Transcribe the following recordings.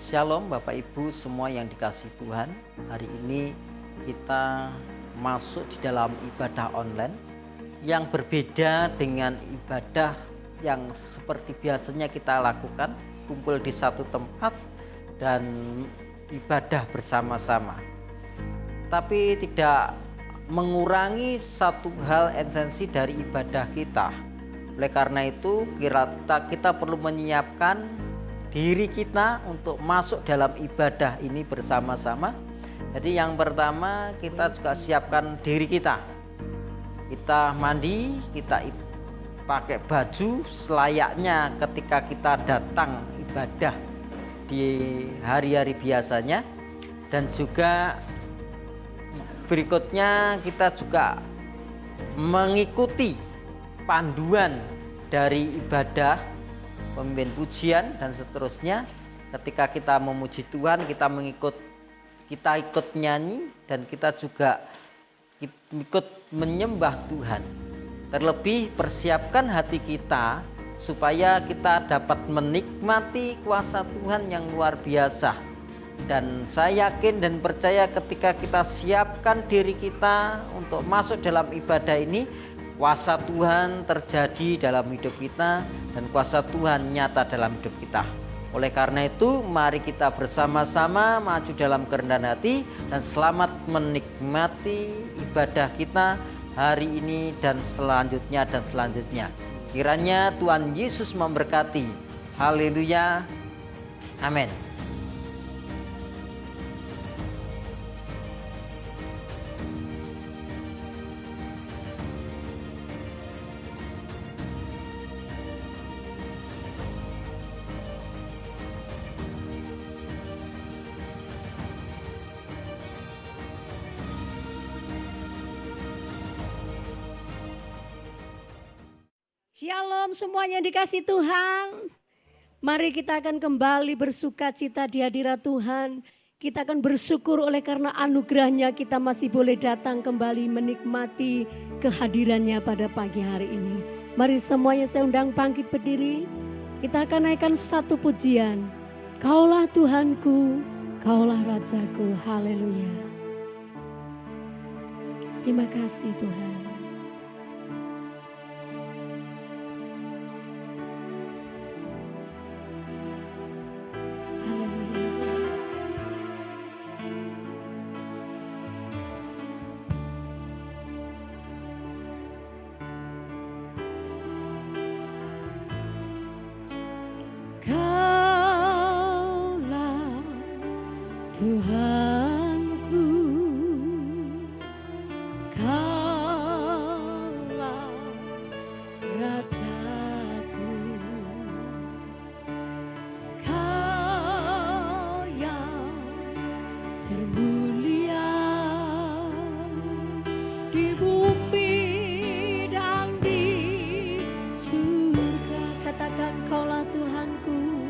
Shalom Bapak Ibu semua yang dikasihi Tuhan. Hari ini kita masuk di dalam ibadah online yang berbeda dengan ibadah yang seperti biasanya kita lakukan, kumpul di satu tempat dan ibadah bersama-sama. Tapi tidak mengurangi satu hal esensi dari ibadah kita. Oleh karena itu kita perlu menyiapkan diri kita untuk masuk dalam ibadah ini bersama-sama. Jadi yang pertama kita juga siapkan diri kita. Kita mandi, kita pakai baju selayaknya ketika kita datang ibadah di hari-hari biasanya. Dan juga berikutnya kita juga mengikuti panduan dari ibadah, pemimpin pujian dan seterusnya. Ketika kita memuji Tuhan, kita ikut nyanyi dan kita juga ikut menyembah Tuhan. Terlebih persiapkan hati kita supaya kita dapat menikmati kuasa Tuhan yang luar biasa. Dan saya yakin dan percaya ketika kita siapkan diri kita untuk masuk dalam ibadah ini, kuasa Tuhan terjadi dalam hidup kita dan kuasa Tuhan nyata dalam hidup kita. Oleh karena itu mari kita bersama-sama maju dalam kerendahan hati dan selamat menikmati ibadah kita hari ini dan selanjutnya. Kiranya Tuhan Yesus memberkati. Haleluya. Amin. Shalom semuanya dikasih Tuhan. Mari kita akan kembali bersuka cita di hadirat Tuhan. Kita akan bersyukur oleh karena anugerahnya kita masih boleh datang kembali menikmati kehadirannya pada pagi hari ini. Mari semuanya saya undang bangkit berdiri. Kita akan naikkan satu pujian. Kaulah Tuhanku, Kaulah Rajaku. Haleluya. Terima kasih Tuhan. Tuhanku, Kaulah Rajaku, Kau yang termulia di bumi dan di surga. Katakan Kaulah Tuhanku.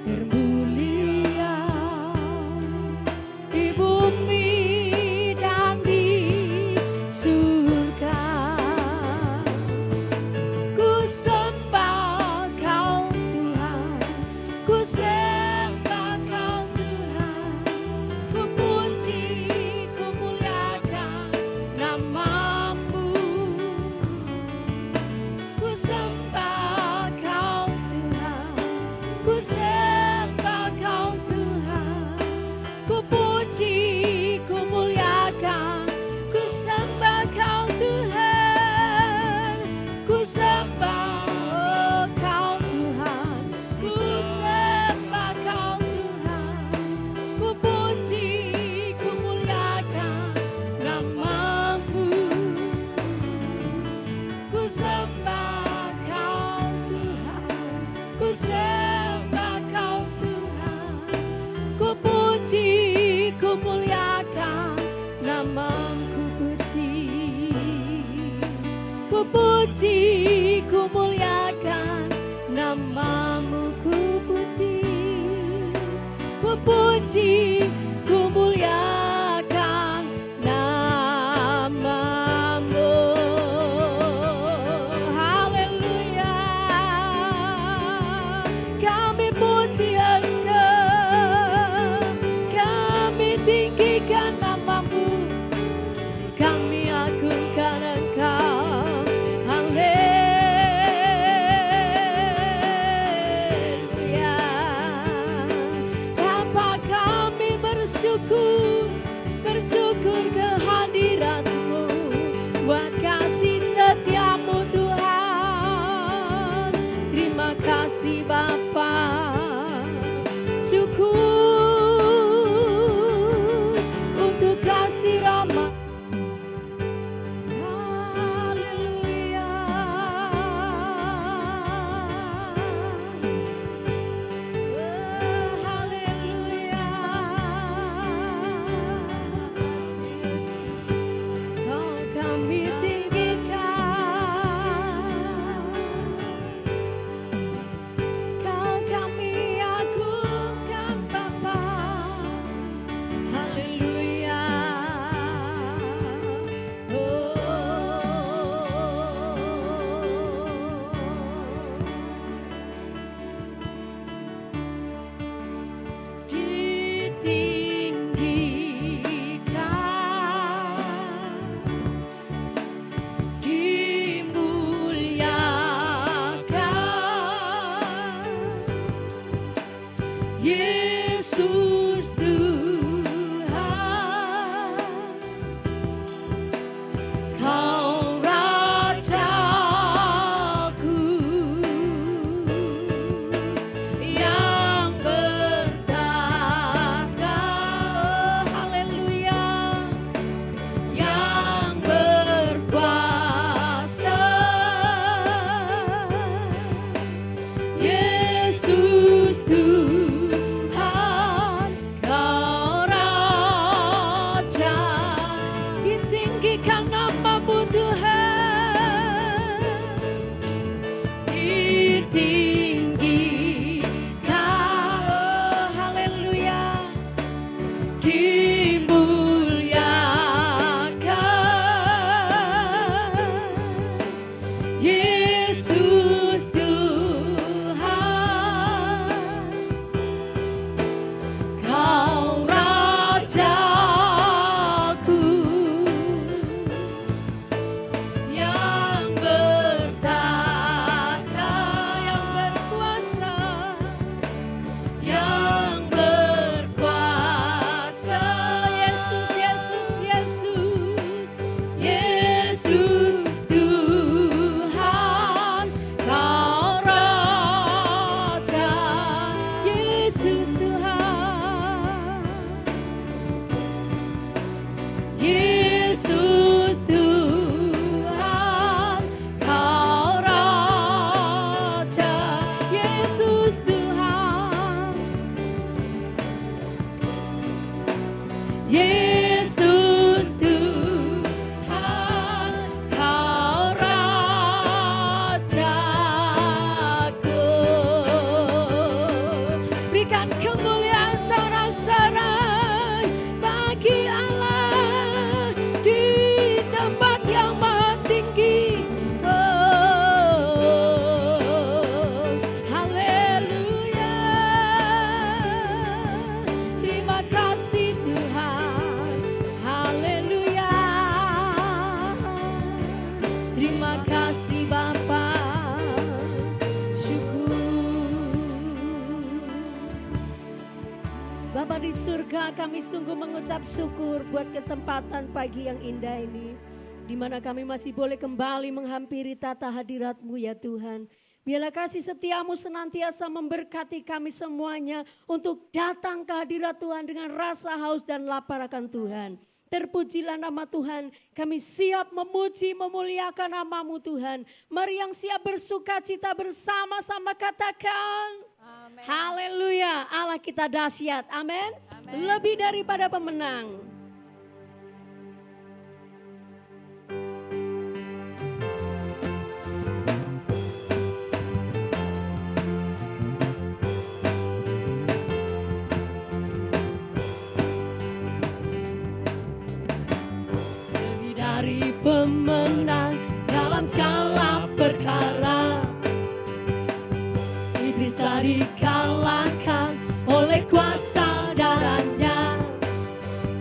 Termulia di bumi puji, ku muliakan namamu, ku puji, ku puji, ku muliakan namamu. Haleluya, kami puji Engkau, kami tinggikan namamu, kami agungkan Engkau. Haleluya, Bapa kami bersyukur, bersyukur kehadirat-Mu, buat kasih setiamu Tuhan. Terima kasih Bapa, syukur untuk kasih rahmat. Haleluya, haleluya, Kau kami tinggikan, Kau kami agungkan Bapa. Haleluya, ditinggikan, dimuliakan, Yesus Tuhan, Kau Rajaku yang bertahta. Haleluya, yang berkuasa, Yesus Tuhan, Kau Raja. Ditinggikan namamu Tuhan, ditinggikan, oh haleluya, dimuliakan, Yesus Tuhan, Kau Rajaku yang bertahta, yang berkuasa, yang berkuasa, Yesus, Yesus, Yesus, Yesus Tuhan, Kau Raja, Yesus Tuhan, Yesus Tuhan, Kau Raja, Yesus Tuhan, Yesus Tuhan, Kau Rajaku. Berikan kemuliaan sorak-sorai bagi Allah di tempat yang maha tinggi. Oh, haleluya. Terima kasih Tuhan. Haleluya. Terima kasih Bapa. Syukur. Bapa di surga, kami sungguh mengucap syukur buat kesempatan pagi yang indah ini, di mana kami masih boleh kembali menghampiri tata hadirat-Mu ya Tuhan. Biarlah kasih setiamu senantiasa memberkati kami semuanya untuk datang ke hadirat Tuhan dengan rasa haus dan lapar akan Tuhan. Terpujilah nama Tuhan, kami siap memuji, memuliakan namamu Tuhan. Mari yang siap bersuka cita bersama-sama katakan, Amin. haleluya, Allah kita dahsyat, amin. Lebih daripada pemenang. dari pemenang dalam segala perkara. Iblis tak dikalahkan oleh kuasa darahnya.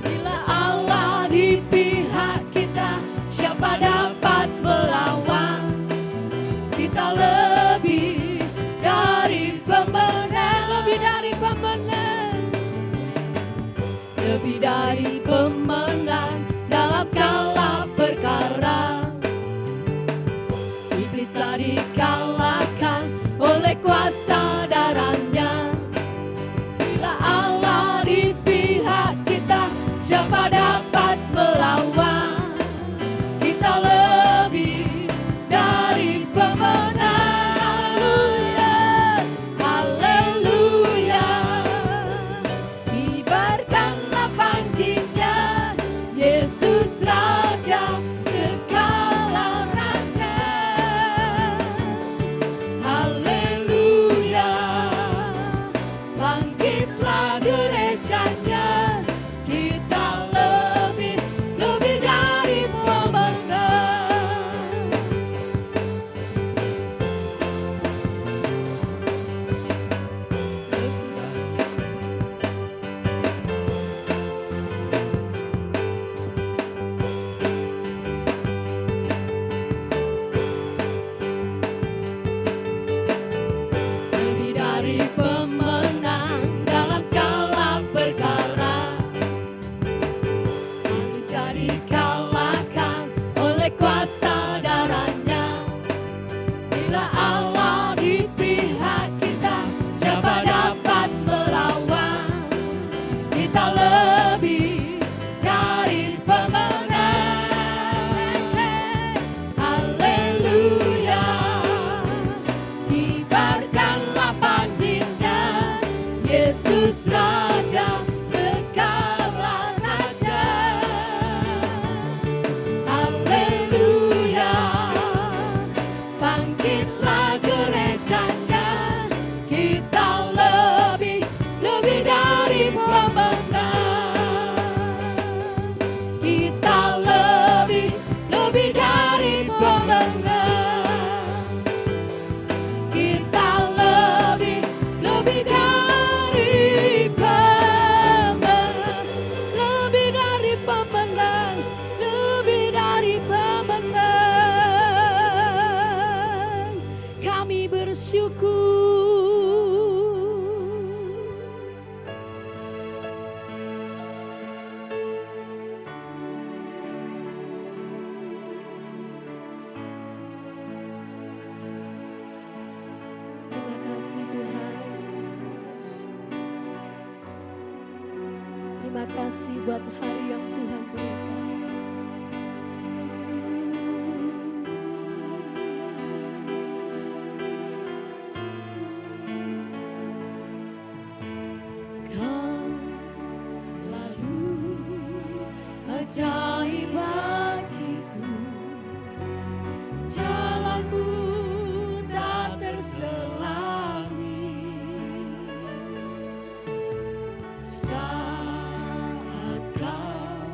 Bila Allah di pihak kita, siapa dapat melawan? Kita lebih dari pemenang, lebih dari pemenang, lebih dari pemenang dalam segala perkara. Iblis tak dikalahkan oleh kuasa darahnya. Bila Allah di pihak kita, siapa dapat melawan? Kita lebih dari pemenang. Haleluya, kibarkanlah panjinya, Yesus Raja segala raja. Haleluya, bangkitlah gerejanya, kita lebih dari pemenang. Lebih dari pemenang dalam segala perkara. Iblis tak dikalahkan oleh kuasa darahnya. Bila Allah di pihak kita, siapa dapat melawan? Kita lebih dari pemenang. Haleluya, kibarkanlah panjinya, Yesus Raja segala raja. Haleluya, bangkitlah gerejanya, kita lebih dari pemenang. Kita lebih dari pemenang. Kita lebih dari pemenang. Lebih dari pemenang, lebih dari pemenang. Kami bersyukur. Terima kasih Tuhan. Terima kasih buat hari yang Tuhan berikan. Kau selalu ajaib bagiku, jalanmu tak terselangi. Saat kau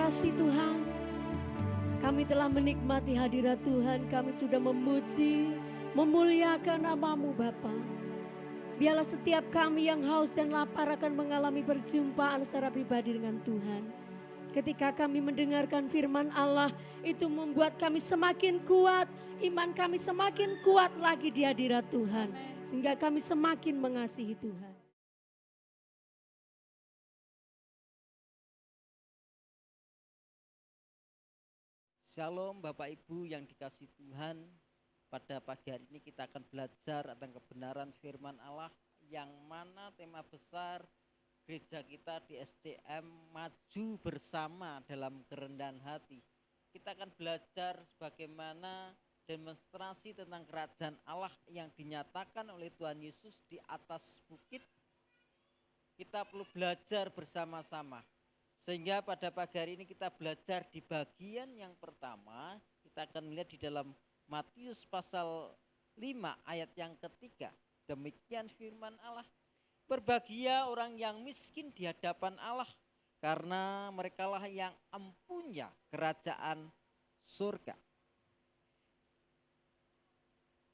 kasih Tuhan, kami telah menikmati hadirat Tuhan, kami sudah memuji, memuliakan nama-Mu Bapa. Biarlah setiap kami yang haus dan lapar akan mengalami perjumpaan secara pribadi dengan Tuhan. Ketika kami mendengarkan firman Allah, itu membuat kami semakin kuat, iman kami semakin kuat lagi di hadirat Tuhan. Sehingga kami semakin mengasihi Tuhan. Shalom Bapak Ibu yang dikasihi Tuhan. Pada pagi hari ini kita akan belajar tentang kebenaran firman Allah, yang mana tema besar gereja kita di SCM maju bersama dalam kerendahan hati. Kita akan belajar bagaimana demonstrasi tentang kerajaan Allah yang dinyatakan oleh Tuhan Yesus di atas bukit. Kita perlu belajar bersama-sama. Sehingga pada pagi hari ini kita belajar di bagian yang pertama, kita akan melihat di dalam Matius pasal 5 ayat yang ketiga. Demikian firman Allah. Berbahagia orang yang miskin di hadapan Allah, karena merekalah yang empunya kerajaan surga.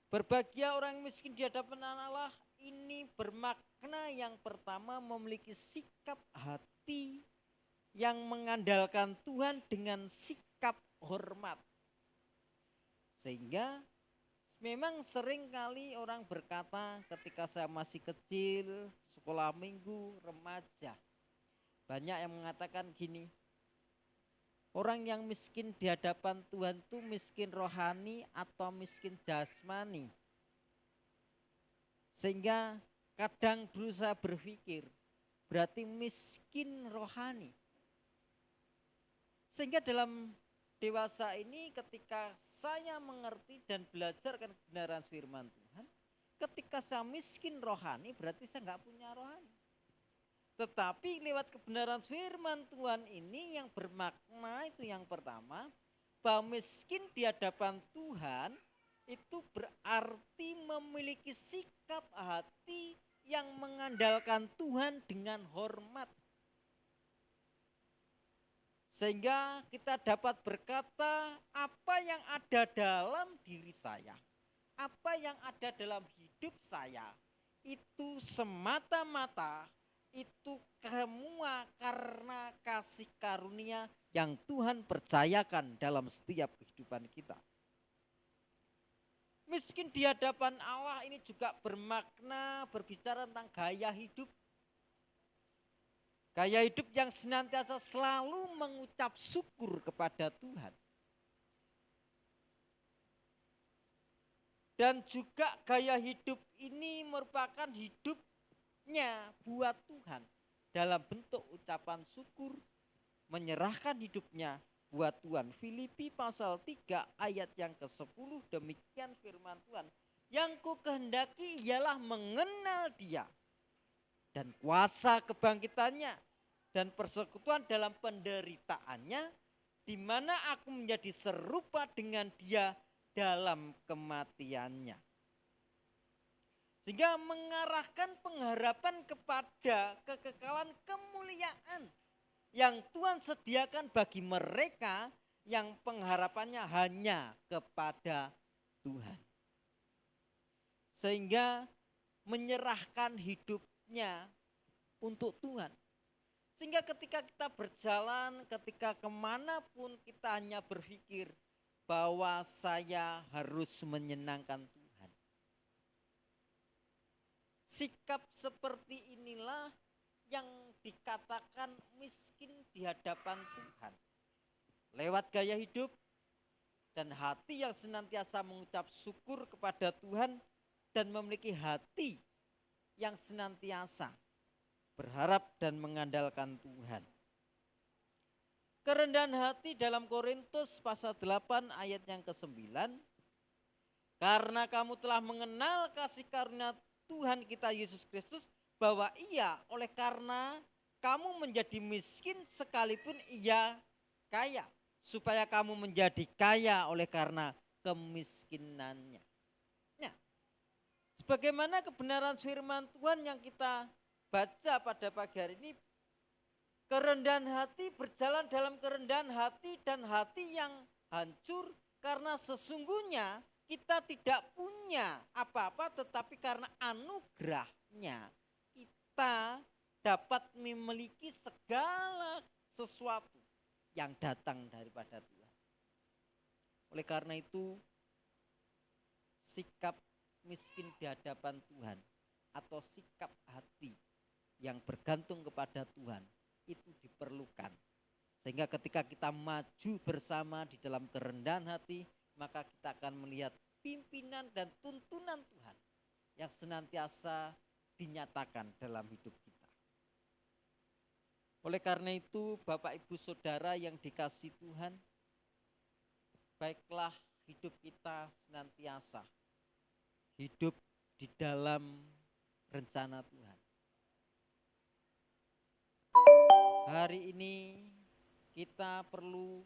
Berbahagia orang miskin di hadapan Allah ini bermakna yang pertama memiliki sikap hati yang mengandalkan Tuhan dengan sikap hormat. Sehingga memang sering kali orang berkata ketika saya masih kecil, sekolah minggu, remaja. Banyak yang mengatakan gini, orang yang miskin di hadapan Tuhan itu miskin rohani atau miskin jasmani. Sehingga kadang dulu saya berpikir, berarti miskin rohani. Sehingga dalam dewasa ini ketika saya mengerti dan belajar kebenaran firman Tuhan, ketika saya miskin rohani berarti saya nggak punya rohani. Tetapi lewat kebenaran firman Tuhan ini yang bermakna itu yang pertama, bahwa miskin di hadapan Tuhan itu berarti memiliki sikap hati yang mengandalkan Tuhan dengan hormat. Sehingga kita dapat berkata apa yang ada dalam diri saya, apa yang ada dalam hidup saya, itu semata-mata itu semua karena kasih karunia yang Tuhan percayakan dalam setiap kehidupan kita. Miskin di hadapan Allah ini juga bermakna berbicara tentang gaya hidup. Gaya hidup yang senantiasa selalu mengucap syukur kepada Tuhan. Dan juga gaya hidup ini merupakan hidupnya buat Tuhan. Dalam bentuk ucapan syukur, menyerahkan hidupnya buat Tuhan. Filipi pasal 3 ayat yang ke-10, demikian firman Tuhan. Yang ku kehendaki ialah mengenal Dia dan kuasa kebangkitannya dan persekutuan dalam penderitaannya, di mana aku menjadi serupa dengan Dia dalam kematiannya. Sehingga mengarahkan pengharapan kepada kekekalan kemuliaan yang Tuhan sediakan bagi mereka yang pengharapannya hanya kepada Tuhan. Sehingga menyerahkan hidupnya untuk Tuhan. Sehingga ketika kita berjalan, ketika kemanapun kita hanya berpikir bahwa saya harus menyenangkan Tuhan. Sikap seperti inilah yang dikatakan miskin di hadapan Tuhan. Lewat gaya hidup dan hati yang senantiasa mengucap syukur kepada Tuhan dan memiliki hati yang senantiasa berharap dan mengandalkan Tuhan. Kerendahan hati dalam Korintus pasal 8 ayat yang ke-9. Karena kamu telah mengenal kasih karunia Tuhan kita Yesus Kristus, bahwa Ia oleh karena kamu menjadi miskin sekalipun Ia kaya, supaya kamu menjadi kaya oleh karena kemiskinannya. Nah, sebagaimana kebenaran firman Tuhan yang kita baca pada pagi hari ini, kerendahan hati, berjalan dalam kerendahan hati dan hati yang hancur, karena sesungguhnya kita tidak punya apa-apa, tetapi karena anugerahnya kita dapat memiliki segala sesuatu yang datang daripada Tuhan. Oleh karena itu, sikap miskin di hadapan Tuhan atau sikap hati yang bergantung kepada Tuhan itu diperlukan. Sehingga ketika kita maju bersama di dalam kerendahan hati, maka kita akan melihat pimpinan dan tuntunan Tuhan yang senantiasa dinyatakan dalam hidup kita. Oleh karena itu, Bapak Ibu Saudara yang dikasihi Tuhan, baiklah hidup kita senantiasa hidup di dalam rencana Tuhan. Hari ini kita perlu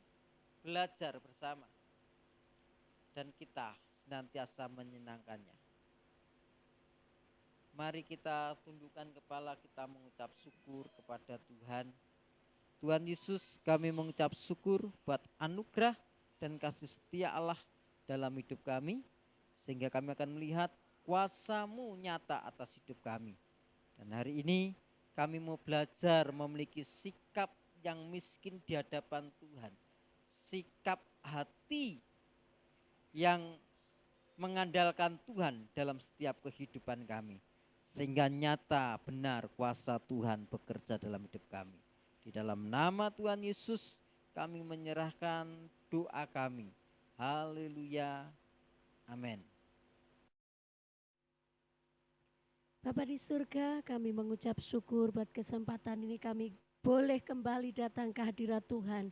belajar bersama dan kita senantiasa menyenangkannya. Mari kita tundukkan kepala, kita mengucap syukur kepada Tuhan. Tuhan Yesus, kami mengucap syukur buat anugerah dan kasih setia Allah dalam hidup kami, sehingga kami akan melihat kuasa-Mu nyata atas hidup kami. Dan hari ini kami mau belajar memiliki sikap yang miskin di hadapan Tuhan. Sikap hati yang mengandalkan Tuhan dalam setiap kehidupan kami. Sehingga nyata benar kuasa Tuhan bekerja dalam hidup kami. Di dalam nama Tuhan Yesus kami menyerahkan doa kami. Haleluya. Amin. Bapa di surga, kami mengucap syukur buat kesempatan ini kami boleh kembali datang ke hadirat Tuhan.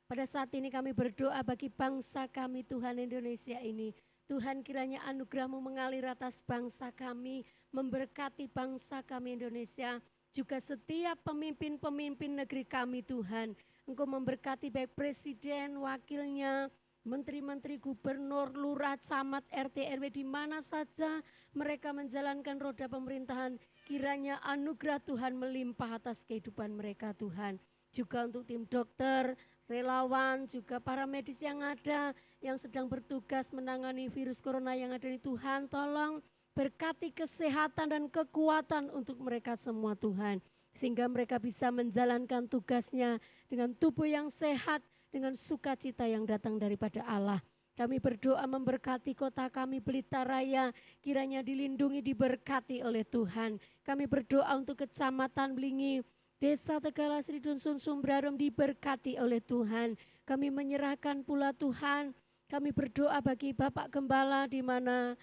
Pada saat ini kami berdoa bagi bangsa kami Tuhan Indonesia ini. Tuhan kiranya anugerah-Mu mengalir atas bangsa kami, memberkati bangsa kami Indonesia, juga setiap pemimpin-pemimpin negeri kami Tuhan. Engkau memberkati baik presiden, wakilnya, menteri-menteri, gubernur, lurah, camat, RT, RW, di mana saja mereka menjalankan roda pemerintahan. Kiranya anugerah Tuhan melimpah atas kehidupan mereka Tuhan. Juga untuk tim dokter, relawan, juga para medis yang ada, yang sedang bertugas menangani virus corona yang ada di Tuhan. Tolong berkati kesehatan dan kekuatan untuk mereka semua Tuhan. Sehingga mereka bisa menjalankan tugasnya dengan tubuh yang sehat, dengan sukacita yang datang daripada Allah. Kami berdoa memberkati kota kami Pelita Raya, kiranya dilindungi, diberkati oleh Tuhan. Kami berdoa untuk Kecamatan Blingi, Desa Tegalasri, Dusun Sumbrarum, diberkati oleh Tuhan. Kami menyerahkan pula Tuhan, kami berdoa bagi Bapak Gembala di mana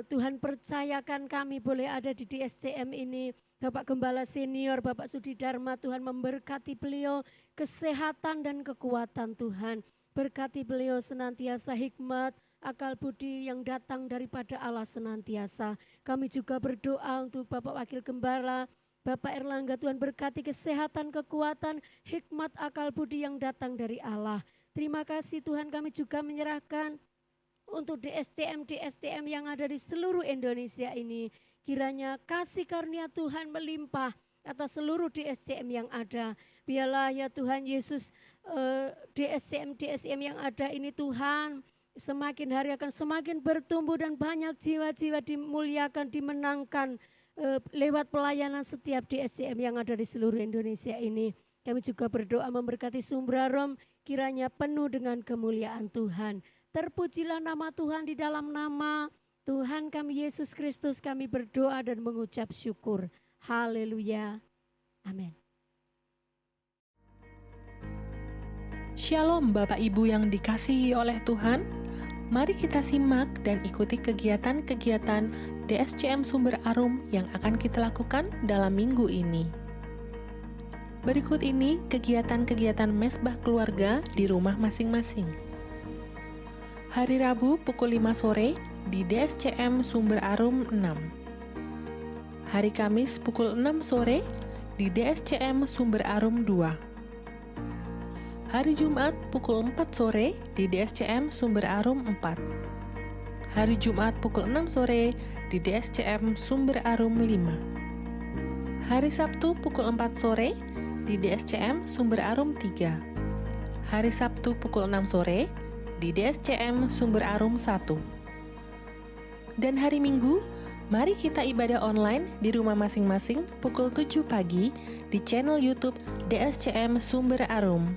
Tuhan percayakan kami boleh ada di DSCM ini. Bapak Gembala Senior, Bapak Sudi Dharma, Tuhan memberkati beliau kesehatan dan kekuatan Tuhan. Berkati beliau senantiasa hikmat, akal budi yang datang daripada Allah senantiasa. Kami juga berdoa untuk Bapak Wakil Gembala, Bapak Erlangga, Tuhan berkati kesehatan, kekuatan, hikmat, akal budi yang datang dari Allah. Terima kasih Tuhan, kami juga menyerahkan untuk DSCM yang ada di seluruh Indonesia ini. Kiranya kasih karunia Tuhan melimpah atas seluruh DSCM yang ada. Biarlah ya Tuhan Yesus, DSCM yang ada ini Tuhan, semakin hari akan semakin bertumbuh dan banyak jiwa-jiwa dimuliakan, dimenangkan lewat pelayanan setiap DSCM yang ada di seluruh Indonesia ini. Kami juga berdoa memberkati Sumbrarum, kiranya penuh dengan kemuliaan Tuhan. Terpujilah nama Tuhan, di dalam nama Tuhan kami Yesus Kristus kami berdoa dan mengucap syukur. Haleluya. Amin. Shalom Bapak Ibu yang dikasihi oleh Tuhan. Mari kita simak dan ikuti kegiatan-kegiatan DSCM Sumber Arum yang akan kita lakukan dalam minggu ini. Berikut ini kegiatan-kegiatan mesbah keluarga di rumah masing-masing. Hari Rabu pukul 5 sore di DSCM Sumber Arum 6. Hari Kamis pukul 6 sore di DSCM Sumber Arum 2. Hari Jumat pukul 4 sore di DSCM Sumber Arum 4. Hari Jumat pukul 6 sore di DSCM Sumber Arum 5. Hari Sabtu pukul 4 sore di DSCM Sumber Arum 3. Hari Sabtu pukul 6 sore di DSCM Sumber Arum 1. Dan hari Minggu, mari kita ibadah online di rumah masing-masing pukul 7 pagi di channel YouTube DSCM Sumber Arum.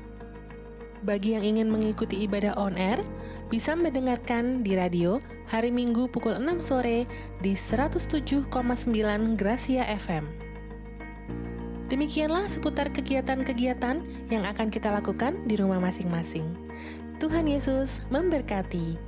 Bagi yang ingin mengikuti ibadah on air, bisa mendengarkan di radio hari Minggu pukul 6 sore di 107,9 Gracia FM. Demikianlah seputar kegiatan-kegiatan yang akan kita lakukan di rumah masing-masing. Tuhan Yesus memberkati.